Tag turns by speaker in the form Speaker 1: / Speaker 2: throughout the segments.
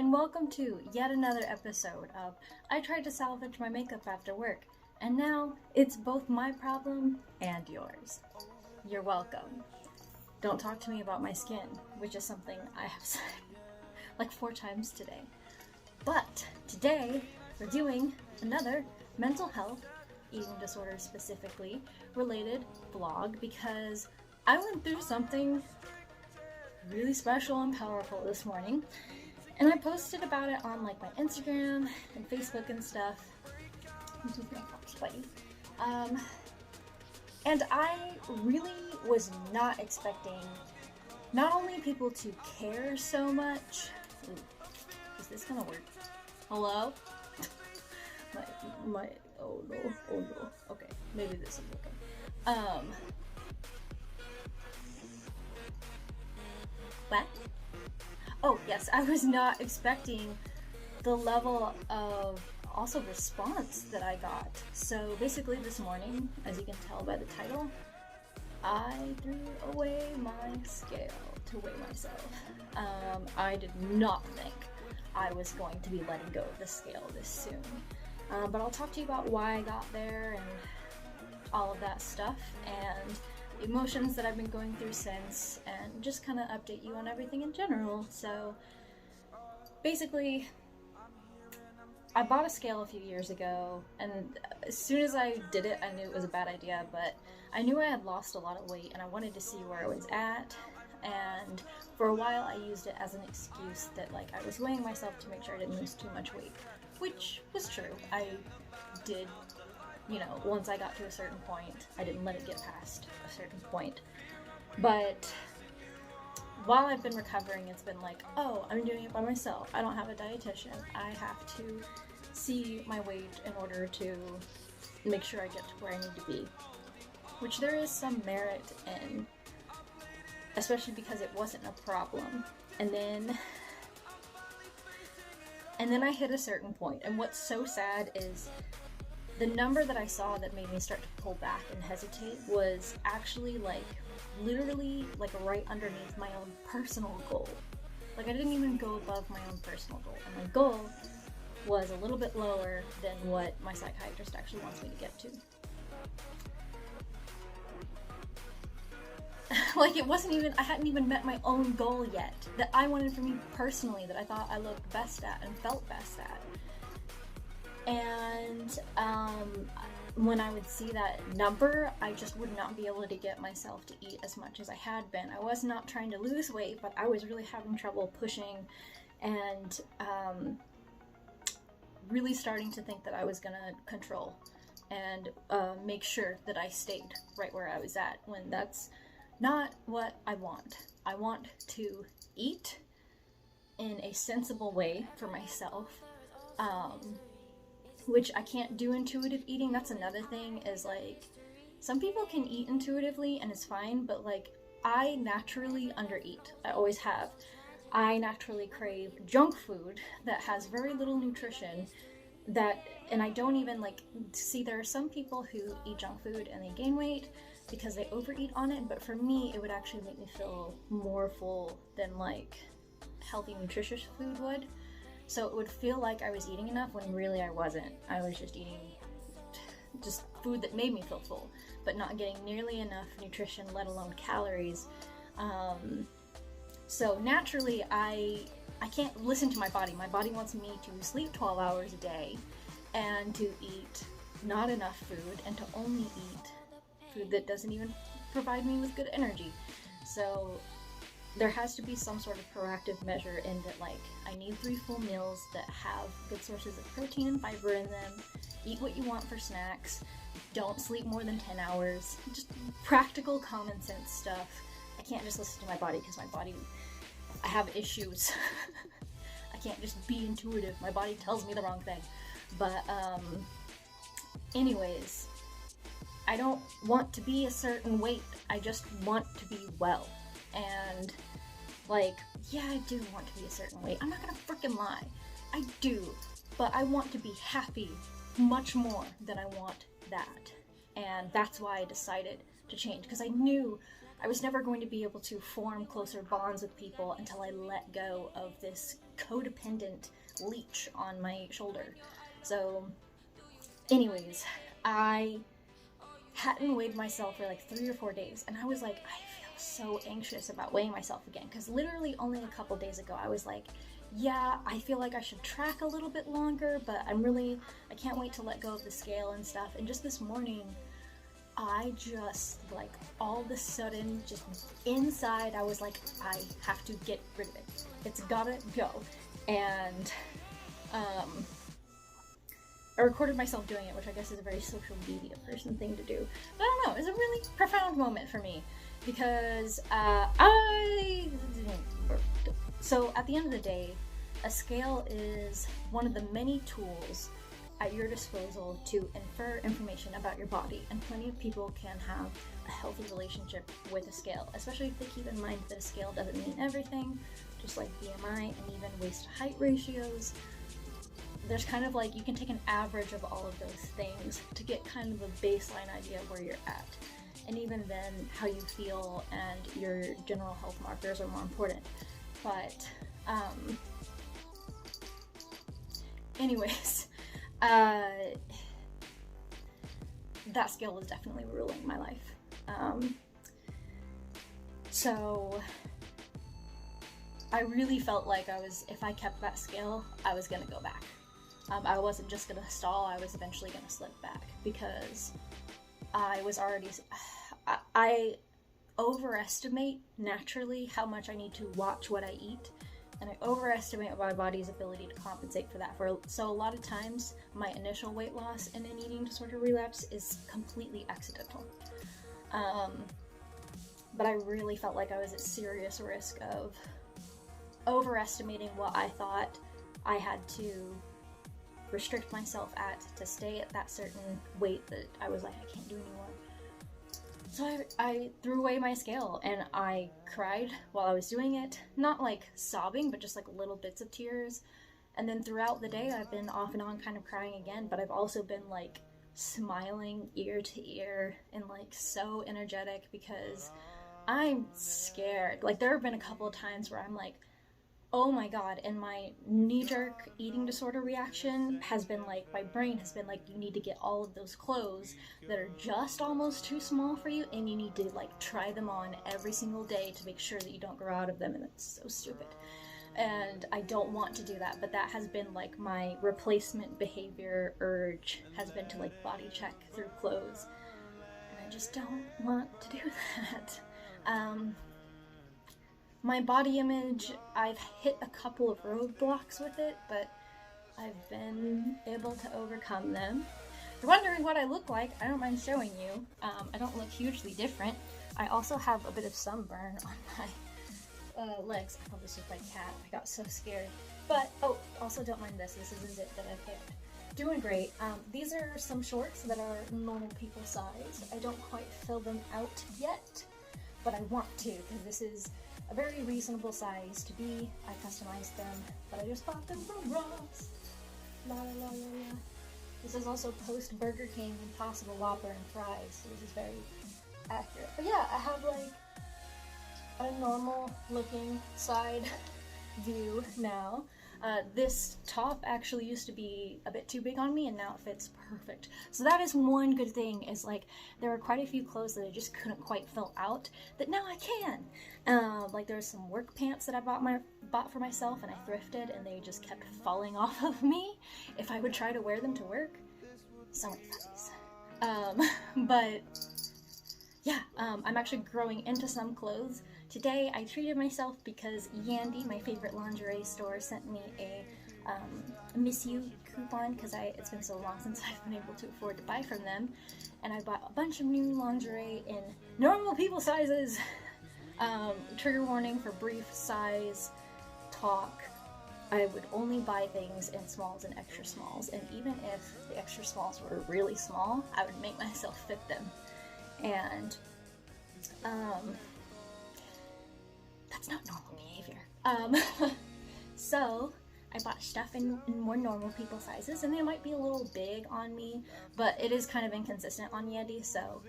Speaker 1: and welcome to yet another episode of I tried to salvage my makeup after work, and now it's both my problem and yours. You're welcome. Don't talk to me about my skin, which is something I have said like 4 times today. But today, we're doing another mental health, eating disorders specifically, related vlog because I went through something really special and powerful this morning, and I posted about it on like my Instagram and Facebook and stuff. And I really was not expecting not only people to care so much. Ooh, is this gonna work? Hello? my oh no. Okay, maybe this is okay. What? Oh yes, I was not expecting the level of also response that I got. So basically this morning, as you can tell by the title, I threw away my scale to weigh myself. I did not think I was going to be letting go of the scale this soon. But I'll talk to you about why I got there and all of that stuff, and the emotions that I've been going through since, and just kind of update you on everything in general. So basically, I bought a scale a few years ago, and as soon as I did it, I knew it was a bad idea, but I knew I had lost a lot of weight, and I wanted to see where I was at, and for a while I used it as an excuse that, like, I was weighing myself to make sure I didn't lose too much weight, which was true. I did, once I got to a certain point, I didn't let it get past a certain point, but while I've been recovering, it's been like, oh, I'm doing it by myself. I don't have a dietitian. I have to see my weight in order to make sure I get to where I need to be. Which there is some merit in, especially because it wasn't a problem. And then I hit a certain point. And what's so sad is the number that I saw that made me start to pull back and hesitate was actually literally right underneath my own personal goal. Like, I didn't even go above my own personal goal, and my goal was a little bit lower than what my psychiatrist actually wants me to get to. I hadn't even met my own goal yet, that I wanted for me personally, that I thought I looked best at and felt best at. And when I would see that number, I just would not be able to get myself to eat as much as I had been. I was not trying to lose weight, but I was really having trouble pushing and really starting to think that I was going to control and make sure that I stayed right where I was at, when that's not what I want. I want to eat in a sensible way for myself, which I can't do intuitive eating. That's another thing, is some people can eat intuitively and it's fine, but I naturally undereat. I always have. I naturally crave junk food that has very little nutrition, and I don't even see, there are some people who eat junk food and they gain weight because they overeat on it, but for me it would actually make me feel more full than healthy nutritious food would. So it would feel like I was eating enough when really I wasn't. I was just eating just food that made me feel full, but not getting nearly enough nutrition, let alone calories. So naturally, I can't listen to my body. My body wants me to sleep 12 hours a day and to eat not enough food and to only eat food that doesn't even provide me with good energy. So there has to be some sort of proactive measure in that, I need 3 full meals that have good sources of protein and fiber in them. Eat what you want for snacks. Don't sleep more than 10 hours. Just practical, common sense stuff. I can't just listen to my body because I have issues. I can't just be intuitive. My body tells me the wrong thing. But anyways, I don't want to be a certain weight. I just want to be well. And yeah, I do want to be a certain weight. I'm not gonna freaking lie. I do. But I want to be happy much more than I want that. And that's why I decided to change, because I knew I was never going to be able to form closer bonds with people until I let go of this codependent leech on my shoulder. So, anyways, I hadn't weighed myself for like 3 or 4 days, and I was like, I feel so anxious about weighing myself again, because literally only a couple days ago I was like, yeah, I feel like I should track a little bit longer, but I can't wait to let go of the scale and stuff. And just this morning, I just, like, all of a sudden, just inside, I was like, I have to get rid of it. It's gotta go. And, I recorded myself doing it, which I guess is a very social media person thing to do. But I don't know, it's a really profound moment for me, because, so at the end of the day, a scale is one of the many tools at your disposal to infer information about your body, and plenty of people can have a healthy relationship with a scale, especially if they keep in mind that a scale doesn't mean everything, just like BMI and even waist to height ratios. There's kind of like, you can take an average of all of those things to get kind of a baseline idea of where you're at. And even then, how you feel and your general health markers are more important. But, anyways, that scale was definitely ruling my life. So I really felt like if I kept that scale, I was gonna go back. I wasn't just gonna stall, I was eventually gonna slip back, because I was already, I overestimate naturally how much I need to watch what I eat, and I overestimate my body's ability to compensate for that. So a lot of times, my initial weight loss in an eating disorder relapse is completely accidental. But I really felt like I was at serious risk of overestimating what I thought I had to restrict myself at to stay at that certain weight that I was like, I can't do anymore. So I threw away my scale, and I cried while I was doing it. Not like sobbing, but just like little bits of tears. And then throughout the day, I've been off and on kind of crying again, but I've also been like smiling ear to ear and like so energetic, because I'm scared. Like, there have been a couple of times where I'm like, oh my god, and my knee-jerk eating disorder reaction has been like, my brain has been like, you need to get all of those clothes that are just almost too small for you, and you need to like try them on every single day to make sure that you don't grow out of them, and it's so stupid. And I don't want to do that, but that has been like my replacement behavior urge, has been to like body check through clothes, and I just don't want to do that. My body image, I've hit a couple of roadblocks with it, but I've been able to overcome them. If you're wondering what I look like, I don't mind showing you. I don't look hugely different. I also have a bit of sunburn on my legs. I thought this was my cat. I got so scared. But, oh, also don't mind this. This is a zip that I picked. Doing great. These are some shorts that are normal people size. I don't quite fill them out yet, but I want to, because this is a very reasonable size to be. I customized them, but I just bought them from Ross. La la la la la. This is also post Burger King Impossible Whopper and fries, so this is very accurate. But yeah, I have like a normal looking side view now. This top actually used to be a bit too big on me, and now it fits perfect. So that is one good thing, is like there were quite a few clothes that I just couldn't quite fill out that now I can. Like there's some work pants that I bought for myself, and I thrifted, and they just kept falling off of me if I would try to wear them to work. So many funnies. But yeah, I'm actually growing into some clothes. Today I treated myself because Yandy, my favorite lingerie store, sent me a Miss You coupon, because it's been so long since I've been able to afford to buy from them, and I bought a bunch of new lingerie in normal people sizes. Trigger warning for brief size talk. I would only buy things in smalls and extra smalls, and even if the extra smalls were really small, I would make myself fit them. And that's not normal behavior. So I bought stuff in more normal people sizes, and they might be a little big on me, but it is kind of inconsistent on Yeti, so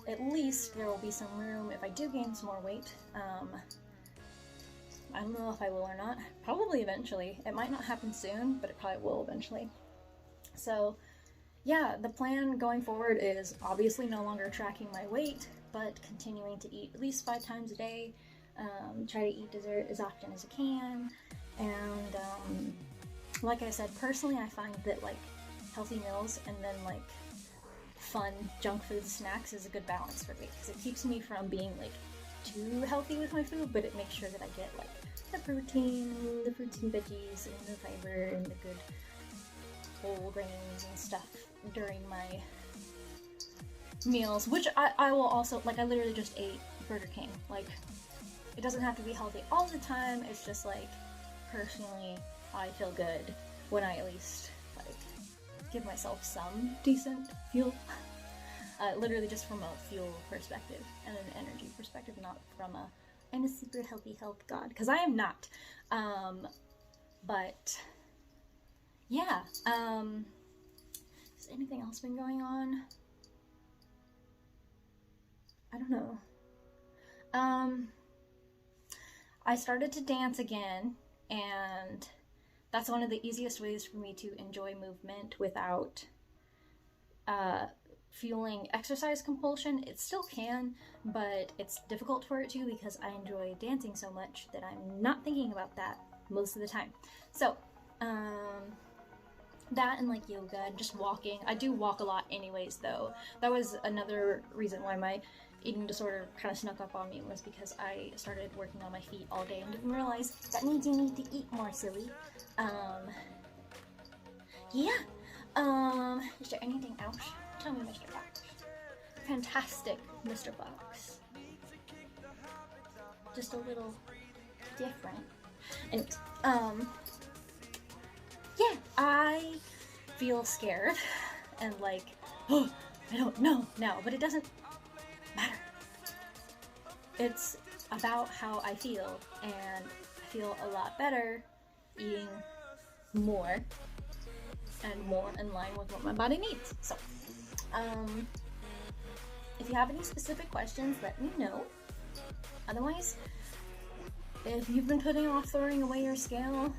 Speaker 1: at least there will be some room if I do gain some more weight. I don't know if I will or not. Probably eventually. It might not happen soon, but it probably will eventually. So yeah, the plan going forward is obviously no longer tracking my weight, but continuing to eat at least 5 times a day. Try to eat dessert as often as I can. And like I said, personally, I find that like healthy meals and then like fun junk food snacks is a good balance for me, because it keeps me from being like too healthy with my food, but it makes sure that I get like the protein, the fruits and veggies, and the fiber, and the good whole grains and stuff during my meals, which I will also, like, I literally just ate Burger King. Like, it doesn't have to be healthy all the time, it's just like, personally, I feel good when I at least, like, give myself some decent fuel. Literally just from a fuel perspective and an energy perspective, not from a, I'm a super healthy health god, because I am not. But yeah, has anything else been going on? I don't know. I started to dance again, and that's one of the easiest ways for me to enjoy movement without feeling exercise compulsion. It still can, but it's difficult for it to, because I enjoy dancing so much that I'm not thinking about that most of the time. So that and like yoga and just walking. I do walk a lot anyways, though. That was another reason why my eating disorder kind of snuck up on me, was because I started working on my feet all day and didn't realize that means you need to eat more, silly. Yeah. Is there anything else? Tell me, Mr. Fox. Fantastic, Mr. Fox. Just a little different. And, yeah, I feel scared and like, oh, I don't know now, but it doesn't matter. It's about how I feel, and I feel a lot better eating more and more in line with what my body needs. So, if you have any specific questions, let me know. Otherwise, if you've been putting off throwing away your scale,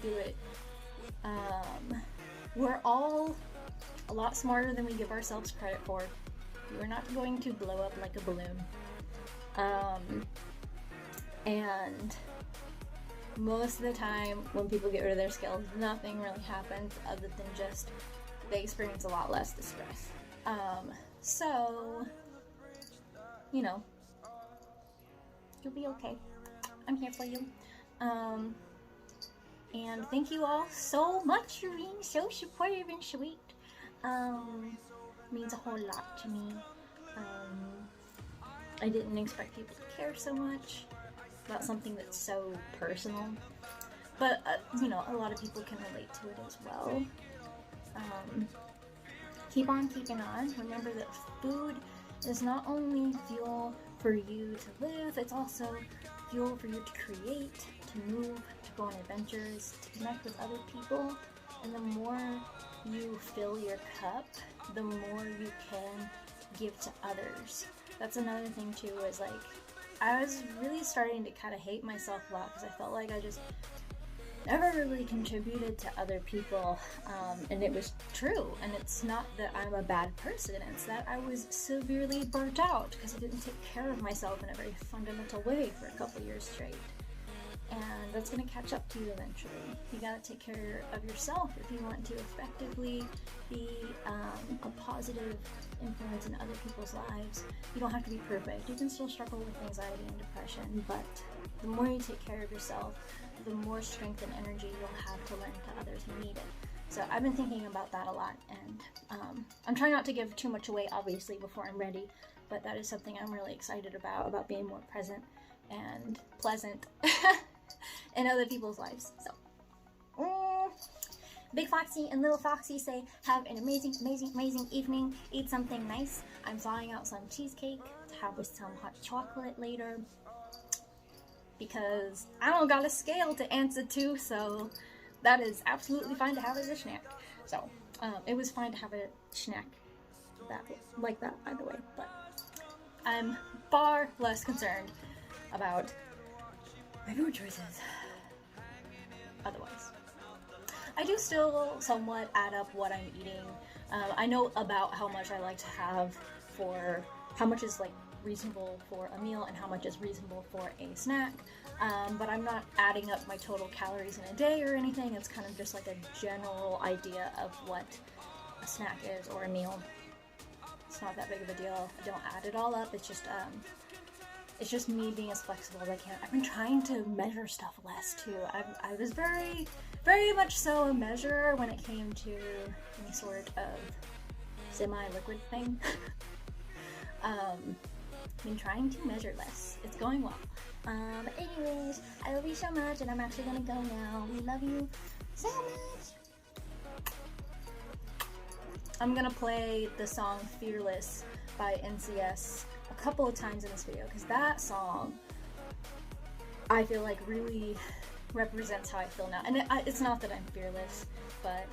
Speaker 1: do it. We're all a lot smarter than we give ourselves credit for. We're not going to blow up like a balloon. And most of the time when people get rid of their scales, nothing really happens other than just they experience a lot less distress. So, you know, you'll be okay. I'm here for you. And thank you all so much for being so supportive and sweet. Means a whole lot to me. I didn't expect people to care so much about something that's so personal. But, you know, a lot of people can relate to it as well. Keep on keeping on. Remember that food is not only fuel for you to live, it's also fuel for you to create, to move, to go on adventures, to connect with other people. And the more you fill your cup, the more you can give to others. That's another thing too, is like, I was really starting to kind of hate myself a lot, because I felt like I just never really contributed to other people, and it was true. And it's not that I'm a bad person, it's that I was severely burnt out because I didn't take care of myself in a very fundamental way for a couple years straight. And that's going to catch up to you eventually. You got to take care of yourself if you want to effectively be a positive influence in other people's lives. You don't have to be perfect. You can still struggle with anxiety and depression, but the more you take care of yourself, the more strength and energy you'll have to lend to others who need it. So I've been thinking about that a lot, and I'm trying not to give too much away, obviously, before I'm ready, but that is something I'm really excited about being more present and pleasant in other people's lives. So, Big Foxy and Little Foxy say, have an amazing, amazing, amazing evening. Eat something nice. I'm thawing out some cheesecake to have with some hot chocolate later, because I don't got a scale to answer to, so that is absolutely fine to have as a snack. So it was fine to have a snack like that, by the way, but I'm far less concerned about my food choices otherwise. I do still somewhat add up what I'm eating. I know about how much I like to have for how much is like reasonable for a meal and how much is reasonable for a snack, but I'm not adding up my total calories in a day or anything. It's kind of just like a general idea of what a snack is or a meal. It's not that big of a deal. I don't add it all up. It's just me being as flexible as I can. I've been trying to measure stuff less too. I was very, very much so a measurer when it came to any sort of semi-liquid thing. I've been trying to measure less. It's going well. But anyways, I love you so much, and I'm actually gonna go now. We love you so much. I'm gonna play the song Fearless by NCS a couple of times in this video, because that song, I feel like, really represents how I feel now. And it's not that I'm fearless, but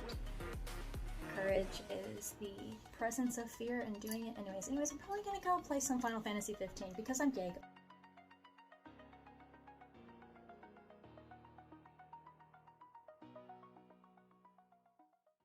Speaker 1: courage is the presence of fear and doing it anyways. I'm probably gonna go play some Final Fantasy 15 because I'm gay.